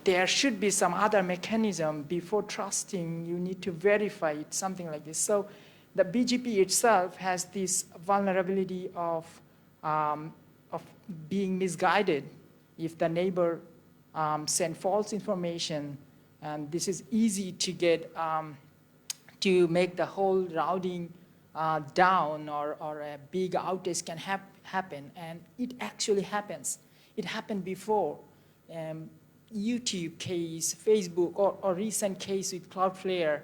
there should be some other mechanism before trusting. You need to verify it, something like this. So the BGP itself has this vulnerability of being misguided if the neighbor send false information, and this is easy to get to make the whole routing down, or a big outage can happen, and it actually happens. It happened before. YouTube case, Facebook, or recent case with Cloudflare,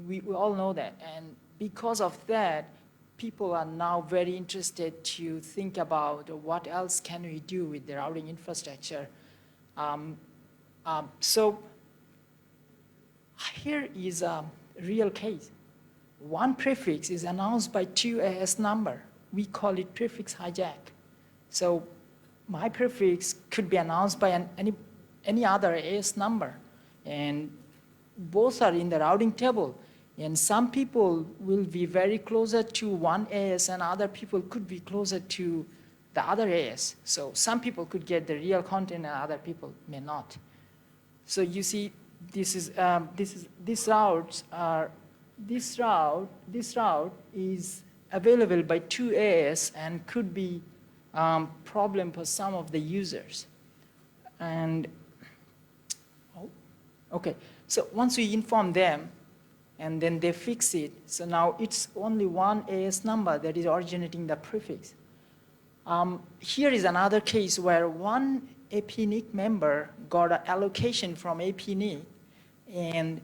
we all know that. And because of that, people are now very interested to think about what else can we do with the routing infrastructure. So here is a real case. One prefix is announced by 2 AS number. We call it prefix hijack. So my prefix could be announced by any other AS number, and both are in the routing table. And some people will be very closer to one AS, and other people could be closer to the other AS. So some people could get the real content, and other people may not. So you see, this route is available by 2 AS and could be problem for some of the users. And okay, so once we inform them, and then they fix it, so now it's only one AS number that is originating the prefix. Here is another case where one APNIC member got an allocation from APNIC, and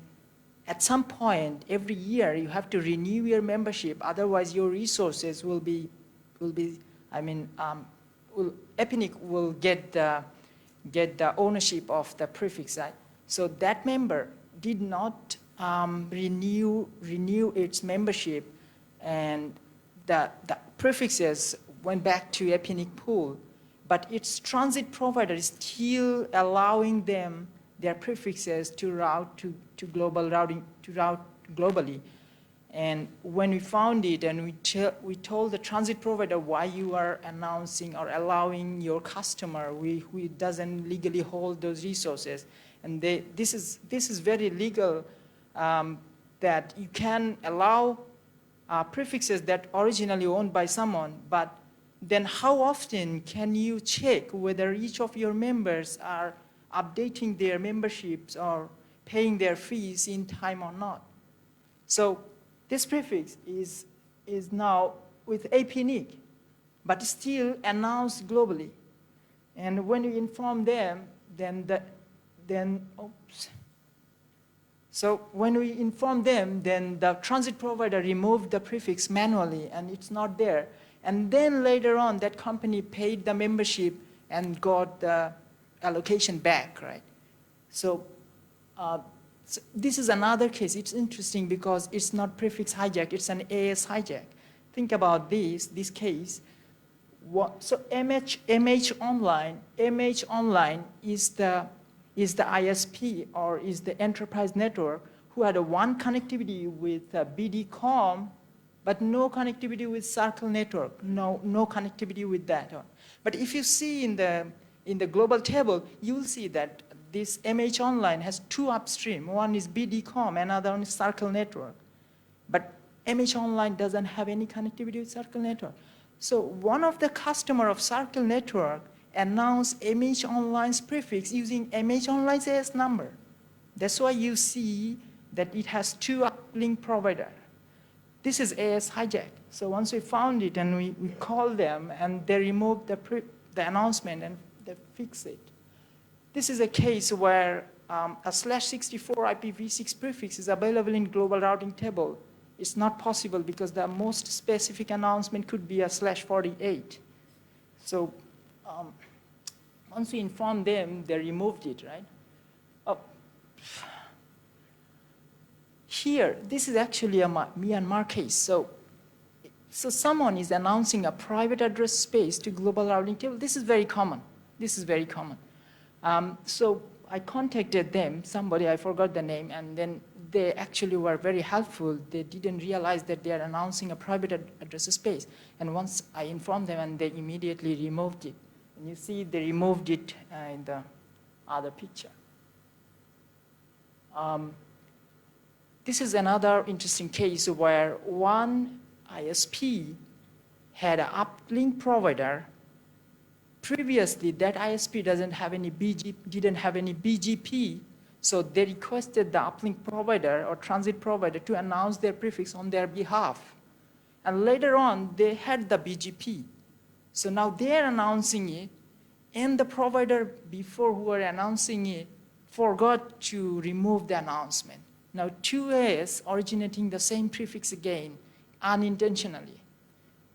at some point every year you have to renew your membership, otherwise your resources will be APNIC will get the ownership of the prefix, right? So that member did not renew its membership, and the prefixes went back to APNIC pool, but its transit provider is still allowing them their prefixes to route to global routing, to route globally. And when we found it, and we told the transit provider why you are announcing or allowing your customer who doesn't legally hold those resources, and this is very legal, that you can allow prefixes that originally owned by someone, but then how often can you check whether each of your members are updating their memberships or paying their fees in time or not? So this prefix is now with APNIC, but still announced globally. And when you inform them, so when we inform them, then the transit provider removed the prefix manually, and it's not there. And then later on, that company paid the membership and got the allocation back, right? So this is another case. It's interesting because it's not prefix hijack, it's an AS hijack. Think about this case. So MH Online is the ISP, or is the enterprise network, who had one connectivity with BDCom, but no connectivity with Circle network, no connectivity with that one. But if you see in the global table, you will see that this MH Online has 2 upstream. One is BDCom, another one is Circle network. But MH Online doesn't have any connectivity with Circle network. So one of the customer of Circle network announced MH Online's prefix using MH Online's AS number. That's why you see that it has 2 uplink provider. This is AS hijack. So once we found it and we called them, and they removed the announcement and they fixed it. This is a case where a /64 IPv6 prefix is available in global routing table. It's not possible because the most specific announcement could be a /48. So once we informed them, they removed it, right? Oh. Here, this is actually a Myanmar case. So someone is announcing a private address space to global routing table. This is very common. So I contacted them, somebody, I forgot the name, and then they actually were very helpful. They didn't realize that they are announcing a private address space. And once I informed them, and they immediately removed it. And you see they removed it in other picture. This is another interesting case where one ISP had an uplink provider. Previously, that ISP didn't have any BGP, so they requested the uplink provider or transit provider to announce their prefix on their behalf. And later on, they had the BGP. So now they're announcing it, and the provider before who were announcing it forgot to remove the announcement. Now 2AS originating the same prefix again, unintentionally.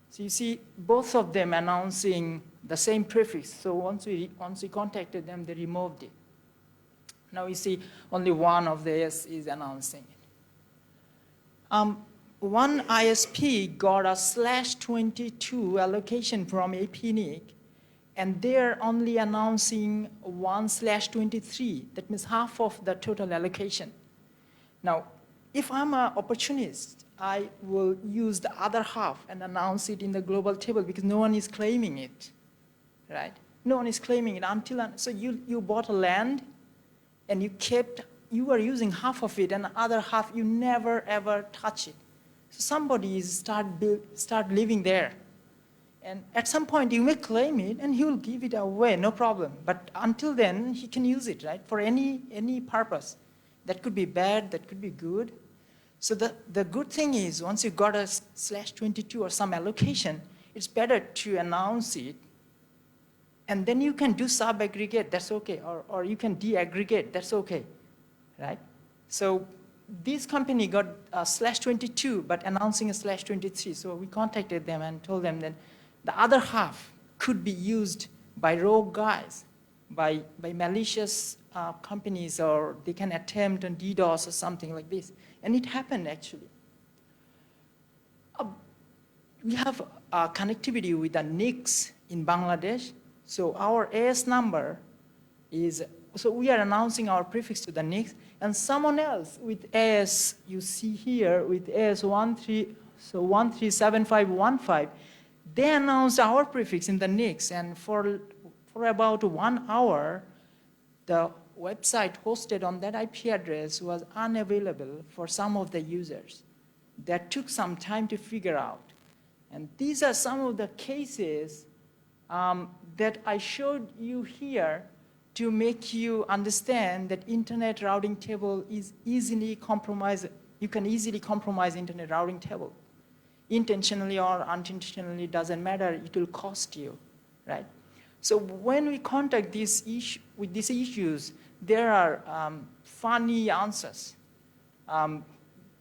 So you see both of them announcing the same prefix. So once we contacted them, they removed it. Now you see only one of the AS is announcing it. One ISP got a /22 allocation from APNIC, and they're only announcing 1/23. That means half of the total allocation. Now, if I'm an opportunist, I will use the other half and announce it in the global table because no one is claiming it, right? No one is claiming it until, so you bought a land and you were using half of it and the other half you never ever touch it. So somebody is start living there. And at some point you may claim it and he will give it away, no problem. But until then, he can use it, right? For any purpose. That could be bad, that could be good. So the good thing is once you got a /22 or some allocation, it's better to announce it. And then you can do sub-aggregate, that's okay. Or you can de-aggregate, that's okay, right? So this company got a /22, but announcing a /23. So we contacted them and told them that the other half could be used by rogue guys, by malicious companies, or they can attempt on DDoS or something like this. And it happened, actually. We have connectivity with the NICs in Bangladesh. So our AS number is, so we are announcing our prefix to the NICs, and someone else with AS, you see here, with AS 137515, they announced our prefix in the NICs, and for about 1 hour, the website hosted on that IP address was unavailable for some of the users. That took some time to figure out. And these are some of the cases that I showed you here to make you understand that internet routing table is easily compromised. You can easily compromise internet routing table. Intentionally or unintentionally, doesn't matter, it will cost you, right? So when we contact this issue, with these issues, there are funny answers.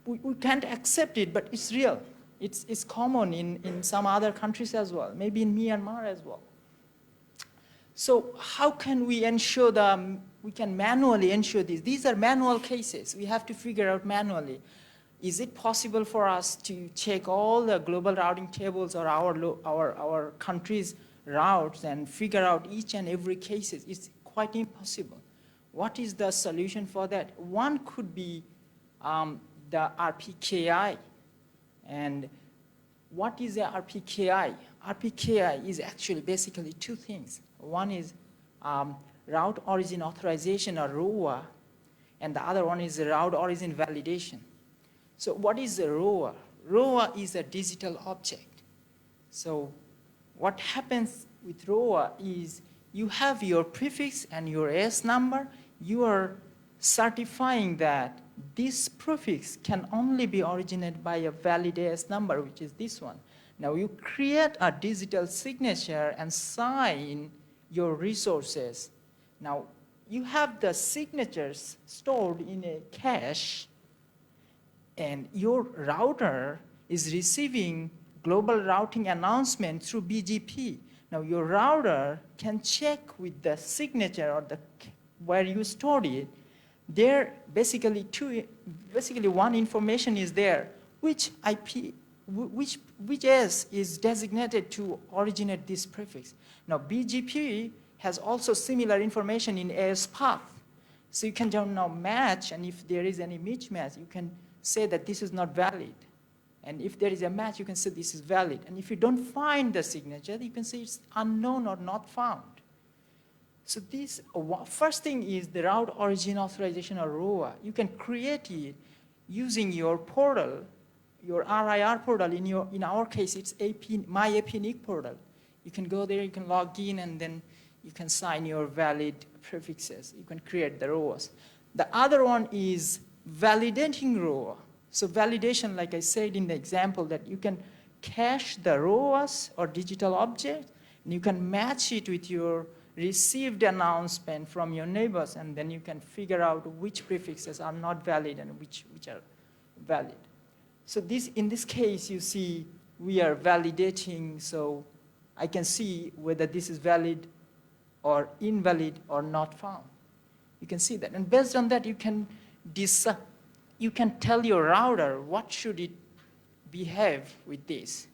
We can't accept it, but it's real. It's common in some other countries as well, maybe in Myanmar as well. So how can we ensure we can manually ensure this? These are manual cases. We have to figure out manually. Is it possible for us to check all the global routing tables or our country's routes and figure out each and every case? It's quite impossible. What is the solution for that? One could be the RPKI. And what is the RPKI? RPKI is actually basically two things. One is route origin authorization, or ROA, and the other one is route origin validation. So what is the ROA? ROA is a digital object. So what happens with ROA is you have your prefix and your AS number. You are certifying that this prefix can only be originated by a valid AS number, which is this one. Now you create a digital signature and sign your resources. Now you have the signatures stored in a cache, and your router is receiving global routing announcement through BGP. Now your router can check with the signature or where you stored it. There basically one information is there, which IP, which AS is designated to originate this prefix. Now BGP has also similar information in AS path. So you can now match, and if there is any mismatch, you can say that this is not valid. And if there is a match, you can say this is valid. And if you don't find the signature, you can say it's unknown or not found. So this first thing is the route origin authorization, or ROA. You can create it using your portal, your RIR portal. In our case, it's my APNIC portal. You can go there, you can log in, and then you can sign your valid prefixes. You can create the ROAs. The other one is validating ROA. So validation, like I said in the example, that you can cache the ROAs or digital object, and you can match it with your received announcement from your neighbors, and then you can figure out which prefixes are not valid and which are valid. So in this case, you see we are validating, so I can see whether this is valid or invalid or not found. You can see that. And based on that, you can tell your router what should it behave with this.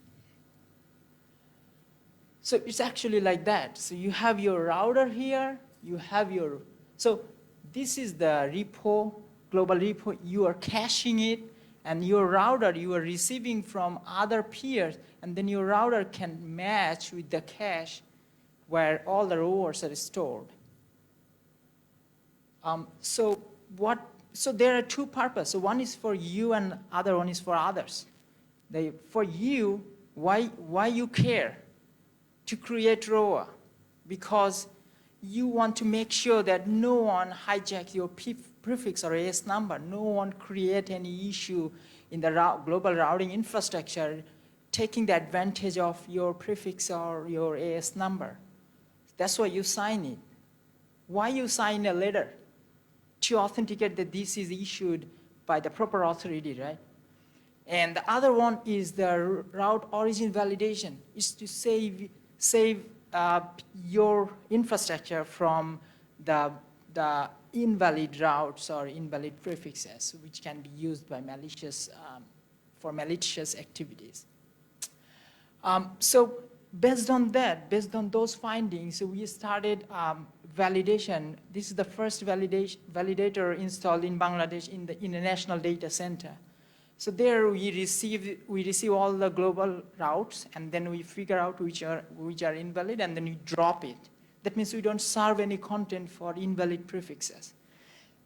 So it's actually like that. So you have your router here, so this is the repo, global repo, you are caching it, and your router, you are receiving from other peers, and then your router can match with the cache where all the ROAs are stored. So there are two purposes. So one is for you and other one is for others. For you, why you care to create ROA? Because you want to make sure that no one hijacks your prefix or AS number. No one create any issue in the global routing infrastructure taking the advantage of your prefix or your AS number. That's why you sign it. Why you sign a letter? To authenticate that this is issued by the proper authority, right? And the other one is the route origin validation. It's to save your infrastructure from the invalid routes or invalid prefixes, which can be used by for malicious activities. So based on that, based on those findings, so we started validation. This is the first validator installed in Bangladesh in the National Data Center. So there we receive all the global routes, and then we figure out which are invalid, and then we drop it. That means we don't serve any content for invalid prefixes.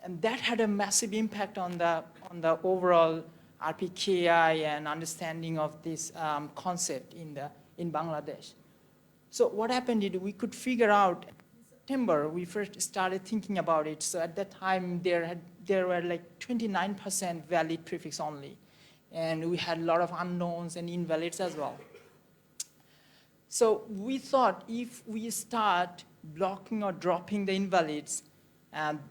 And that had a massive impact on the overall RPKI and understanding of this concept in Bangladesh. So what happened is we could figure out, in September, we first started thinking about it. So at that time, there were like 29% valid prefix only. And we had a lot of unknowns and invalids as well. So we thought if we start blocking or dropping the invalids,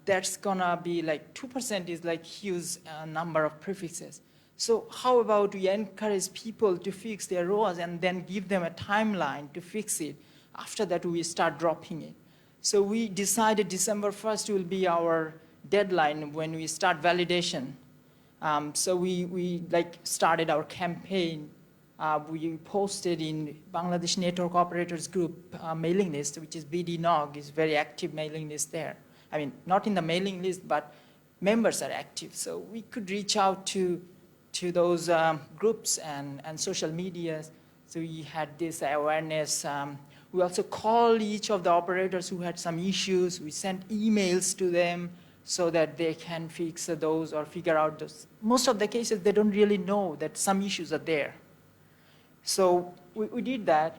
that's gonna be like 2% is like huge number of prefixes. So how about we encourage people to fix their ROAs and then give them a timeline to fix it. After that, we start dropping it. So we decided December 1st will be our deadline when we start validation. So we started our campaign. We posted in Bangladesh Network Operators Group mailing list, which is BDNOG, is very active mailing list there. I mean, not in the mailing list, but members are active. So we could reach out to those groups and social media. So we had this awareness. We also called each of the operators who had some issues. We sent emails to them so that they can fix those or figure out those. Most of the cases, they don't really know that some issues are there. So we did that,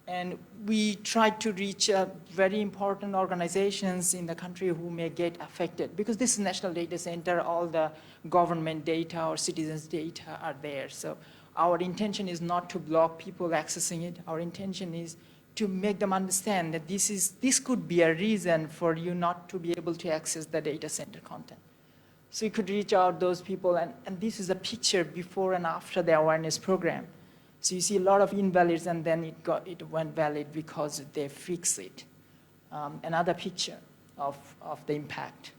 and we tried to reach very important organizations in the country who may get affected. Because this is National Data Center, all the government data or citizens' data are there. So our intention is not to block people accessing it. Our intention is to make them understand that this could be a reason for you not to be able to access the data center content. So you could reach out those people, and this is a picture before and after the awareness program. So you see a lot of invalids, and then it went valid because they fixed it. Another picture of the impact.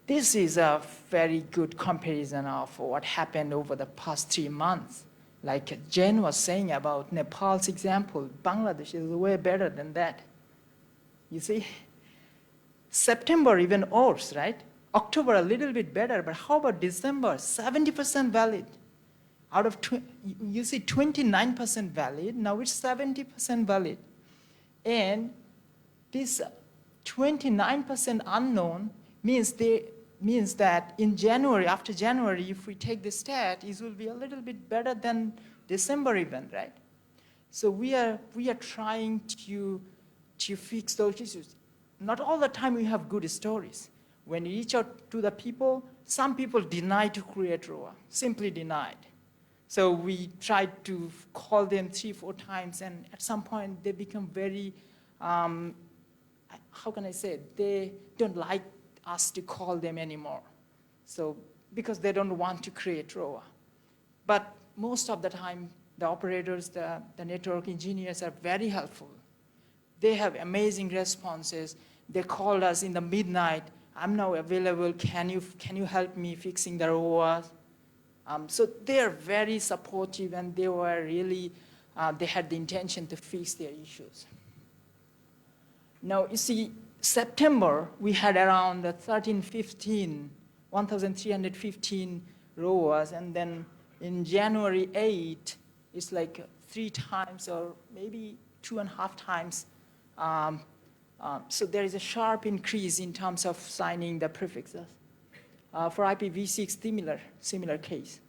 This is a very good comparison of what happened over the past 3 months. Like Jen was saying about Nepal's example, Bangladesh is way better than that. You see, September even worse, right? October a little bit better, but how about December? 70% valid. Out of, you see 29% valid, now it's 70% valid. And This 29% unknown means that in January, after January, if we take the stat, it will be a little bit better than December even, right? So we are trying to fix those issues. Not all the time we have good stories. When you reach out to the people, some people deny to create ROA, simply denied. So we tried to call them 3-4 times, and at some point they become very, how can I say it? They don't like us to call them anymore. So because they don't want to create ROA. But most of the time, the operators, the network engineers are very helpful. They have amazing responses. They called us in the midnight. I'm now available. Can you help me fixing the ROA? So they are very supportive, and they were really, they had the intention to fix their issues. Now, you see, September, we had around 1,315 ROAs, and then in January 8, it's like 3 times or maybe 2.5 times. So there is a sharp increase in terms of signing the prefixes. For IPv6, similar case.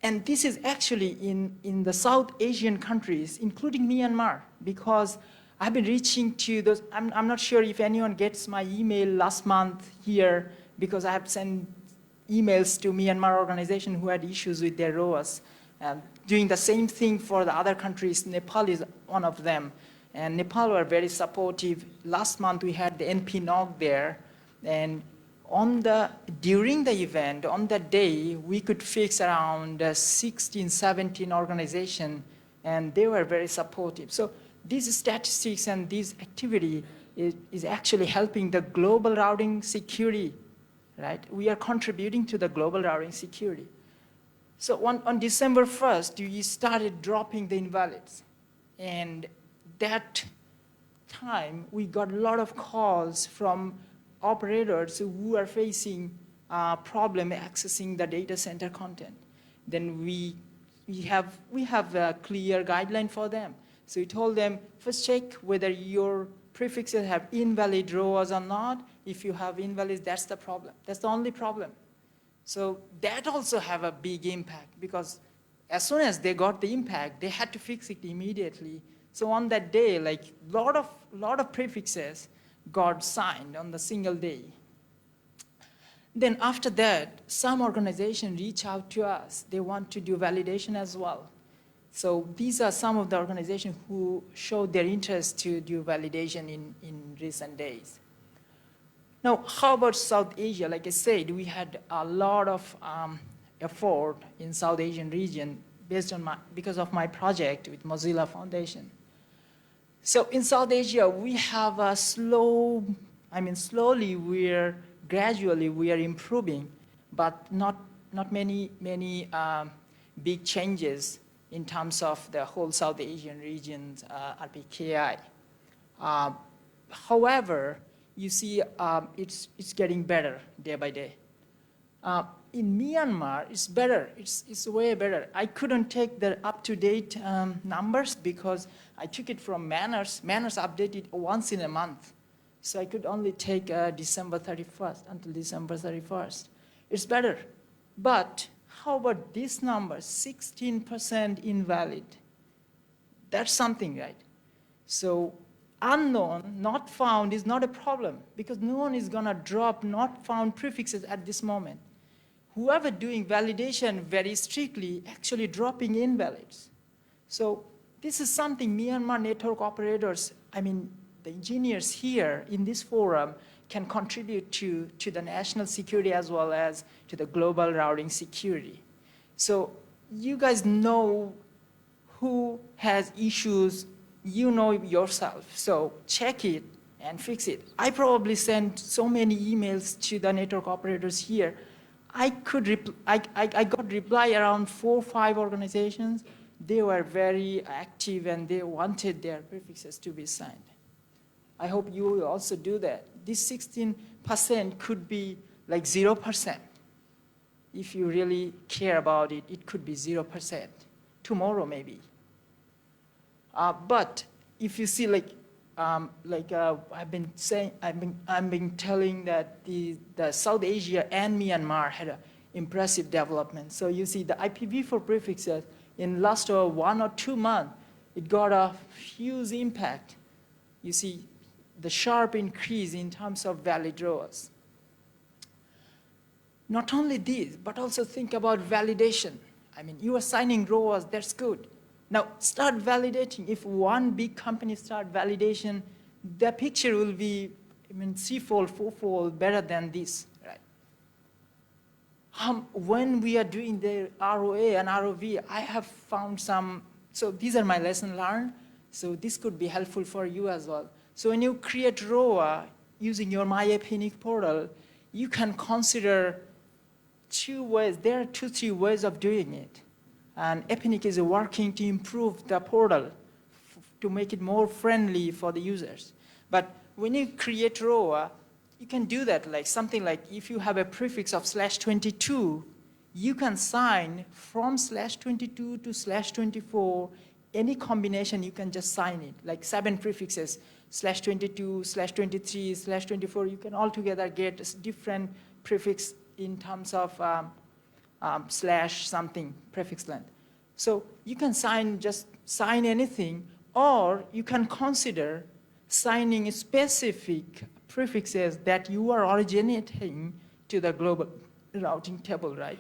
And this is actually in the South Asian countries, including Myanmar, because I've been reaching to those. I'm not sure if anyone gets my email last month here, because I have sent emails to Myanmar organization who had issues with their ROAs. Doing the same thing for the other countries. Nepal is one of them. And Nepal were very supportive. Last month we had the NP-NOG there, and during the event, on that day, we could fix around 16, 17 organizations, and they were very supportive. So these statistics and this activity is actually helping the global routing security, right? We are contributing to the global routing security. So on December 1st, we started dropping the invalids. And that time, we got a lot of calls from operators who are facing a problem accessing the data center content. Then we have a clear guideline for them. So we told them, first check whether your prefixes have invalid ROAs or not. If you have invalids, that's the problem. That's the only problem. So that also have a big impact, because as soon as they got the impact, they had to fix it immediately. So on that day, like lot of prefixes got signed on the single day. Then after that, some organizations reach out to us. They want to do validation as well. So these are some of the organizations who showed their interest to do validation in recent days. Now, how about South Asia? Like I said, we had a lot of effort in South Asian region because of my project with Mozilla Foundation. So in South Asia, we have a slowly, gradually we are improving, but not many big changes in terms of the whole South Asian region's RPKI. However, you see it's getting better day by day. In Myanmar, it's better. It's way better. I couldn't take the up-to-date numbers because I took it from Manners. Manners updated once in a month. So I could only take December 31st until December 31st. It's better. But how about this number, 16% invalid? That's something, right? So unknown, not found is not a problem, because no one is going to drop not found prefixes at this moment. Whoever doing validation very strictly actually dropping invalids. So this is something Myanmar network operators, the engineers here in this forum can contribute to the national security as well as to the global routing security. So you guys know who has issues, you know yourself. So check it and fix it. I probably sent so many emails to the network operators here. I got reply around 4 or 5 organizations. They were very active and they wanted their prefixes to be signed. I hope you will also do that. This 16% could be like 0%. If you really care about it, it could be 0%. Tomorrow maybe. But if you see like I've been saying, I've been telling that the South Asia and Myanmar had an impressive development. So you see the IPv4 prefixes in last 1 or 2 months, it got a huge impact. You see the sharp increase in terms of valid ROAS. Not only this, but also think about validation. I mean, you are signing ROAS, that's good. Now start validating. If one big company start validation, the picture will be, I mean, 3-fold, 4-fold better than this, right? When we are doing the ROA and ROV, I have found some, so these are my lessons learned, so this could be helpful for you as well. So when you create ROA using your MyEpinic portal, you can consider 2 ways, there are 2-3 ways of doing it. And Epinic is working to improve the portal to make it more friendly for the users. But when you create ROA, you can do that like something like if you have a prefix of /22, you can sign from /22 to /24, any combination you can just sign it, like 7 prefixes, /22, /23, /24, you can altogether get different prefix in terms of slash something prefix length. So you can just sign anything, or you can consider signing specific prefixes that you are originating to the global routing table, right?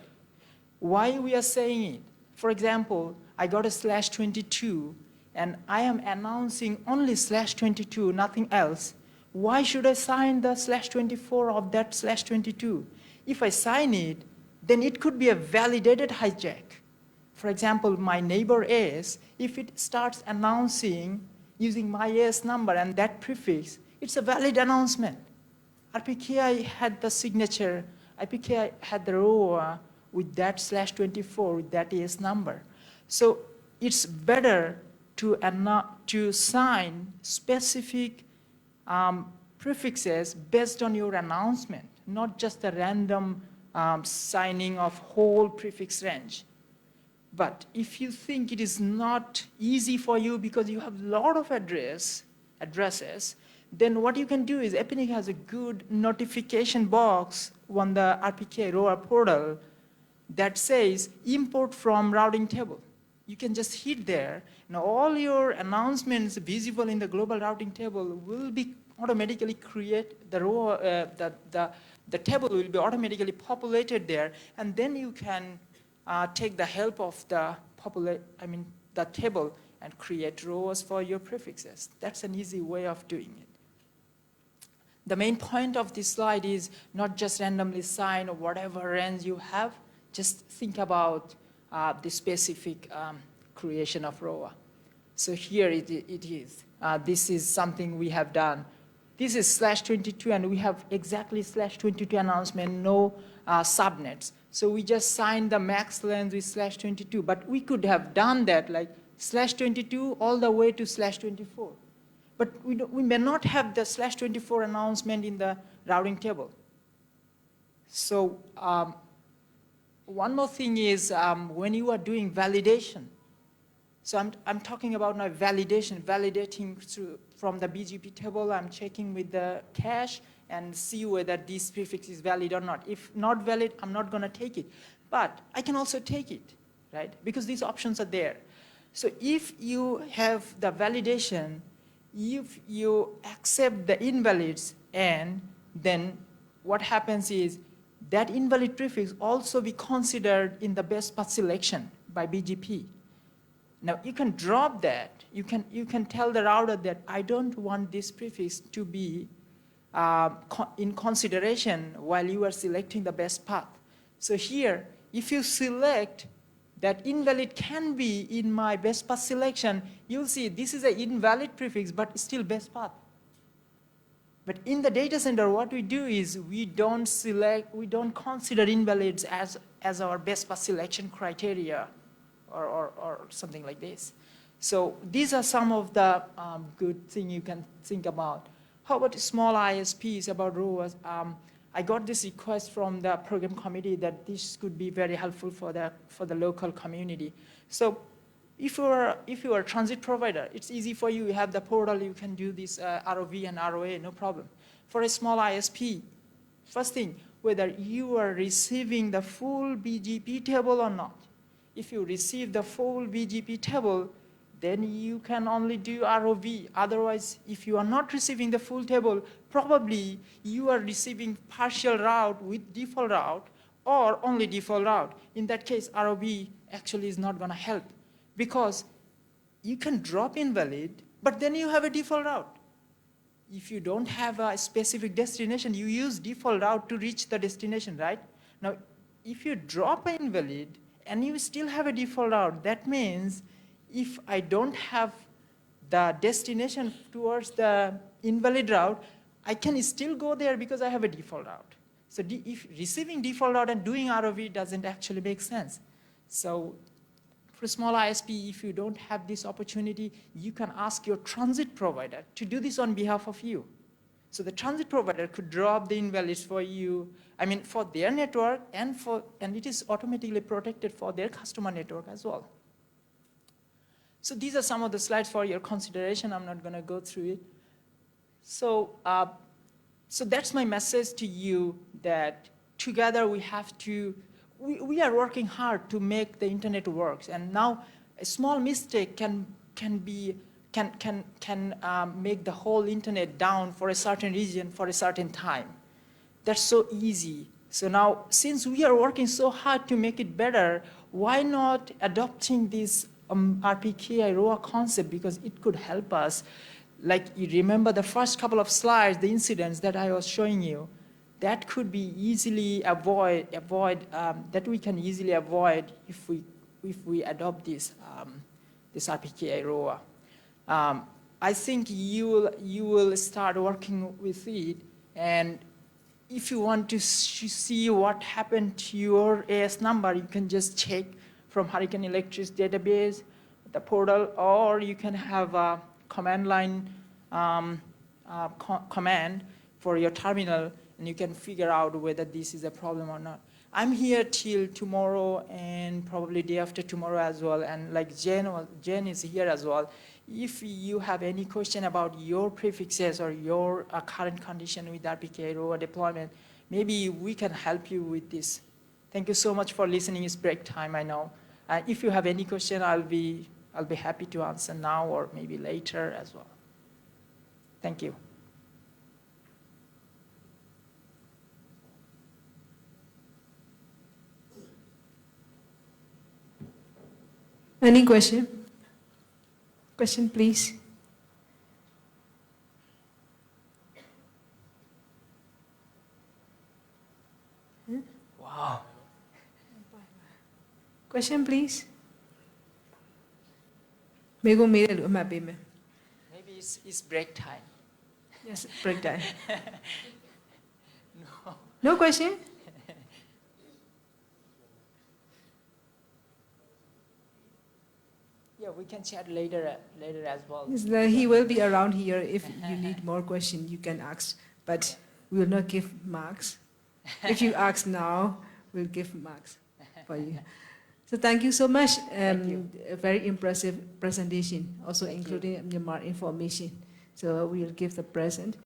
Why we are saying it? For example, I got a /22, and I am announcing only /22, nothing else. Why should I sign the /24 of that /22? If I sign it, then it could be a validated hijack. For example, my neighbor S, if it starts announcing using my AS number and that prefix, it's a valid announcement. RPKI had the signature, RPKI had the ROA with that /24, with that AS number. So it's better to sign specific prefixes based on your announcement, not just a random signing of whole prefix range. But if you think it is not easy for you because you have a lot of addresses, then what you can do is Epinic has a good notification box on the RPK ROA portal that says import from routing table. You can just hit there, and all your announcements visible in the global routing table will be automatically the table will be automatically populated there, and then you can take the help of the table and create ROAs for your prefixes. That's an easy way of doing it. The main point of this slide is not just randomly sign or whatever range you have, just think about the specific creation of ROA. So here it is. This is something we have done. This is /22, and we have exactly /22 announcement, no subnets. So we just signed the max length with /22, but we could have done that like /22 all the way to /24. But we may not have the /24 announcement in the routing table. So one more thing is when you are doing validation. So I'm talking about now validating from the BGP table. I'm checking with the cache and see whether this prefix is valid or not. If not valid, I'm not going to take it. But I can also take it, right? Because these options are there. So if you have the validation, if you accept the invalids, and then what happens is that invalid prefix also be considered in the best path selection by BGP. Now you can drop that. You can tell the router that I don't want this prefix to be in consideration while you are selecting the best path. So here, if you select that invalid can be in my best path selection, you'll see this is an invalid prefix, but still best path. But in the data center, what we do is we don't consider invalids as our best path selection criteria or something like this. So these are some of the good things you can think about. How about small ISPs about ROAs? I got this request from the program committee that this could be very helpful for the local community. So If you are a transit provider, it's easy for you. You have the portal, you can do this ROV and ROA, no problem. For a small ISP, first thing, whether you are receiving the full BGP table or not. If you receive the full BGP table, then you can only do ROV. Otherwise, if you are not receiving the full table, probably you are receiving partial route with default route or only default route. In that case, ROV actually is not going to help, because you can drop invalid, but then you have a default route. If you don't have a specific destination, you use default route to reach the destination, right? Now, if you drop an invalid and you still have a default route, that means if I don't have the destination towards the invalid route, I can still go there because I have a default route. So if receiving default route and doing ROV doesn't actually make sense. So for a small ISP, if you don't have this opportunity, you can ask your transit provider to do this on behalf of you. So the transit provider could drop the invalids for you, I mean, for their network, and it is automatically protected for their customer network as well. So these are some of the slides for your consideration. I'm not going to go through it. So, so that's my message to you, that together we have to, we are working hard to make the internet works. And now a small mistake can make the whole internet down for a certain region for a certain time. That's so easy. So now, since we are working so hard to make it better, why not adopting this RPKI ROA concept, because it could help us. Like, you remember the first couple of slides, the incidents that I was showing you, that could be easily that we can easily avoid if we adopt this this RPKI ROA. I think you will start working with it, and if you want to see what happened to your AS number, you can just check from Hurricane Electric's database, the portal, or you can have a command line command for your terminal, and you can figure out whether this is a problem or not. I'm here till tomorrow and probably day after tomorrow as well, and like Jen is here as well. If you have any question about your prefixes or your current condition with RPKI ROA deployment, maybe we can help you with this. Thank you so much for listening. It's break time, I know. If you have any question, I'll be happy to answer now or maybe later as well. Thank you. Any question? Question, please. Wow. Question, please. Maybe it's break time. Yes, break time. No. No question? Yeah, we can chat later as well. Yes, he will be around here. If you need more questions, you can ask, but we will not give marks. If you ask now, we'll give marks for you. So thank you so much. A very impressive presentation, also including more information. So we'll give the present.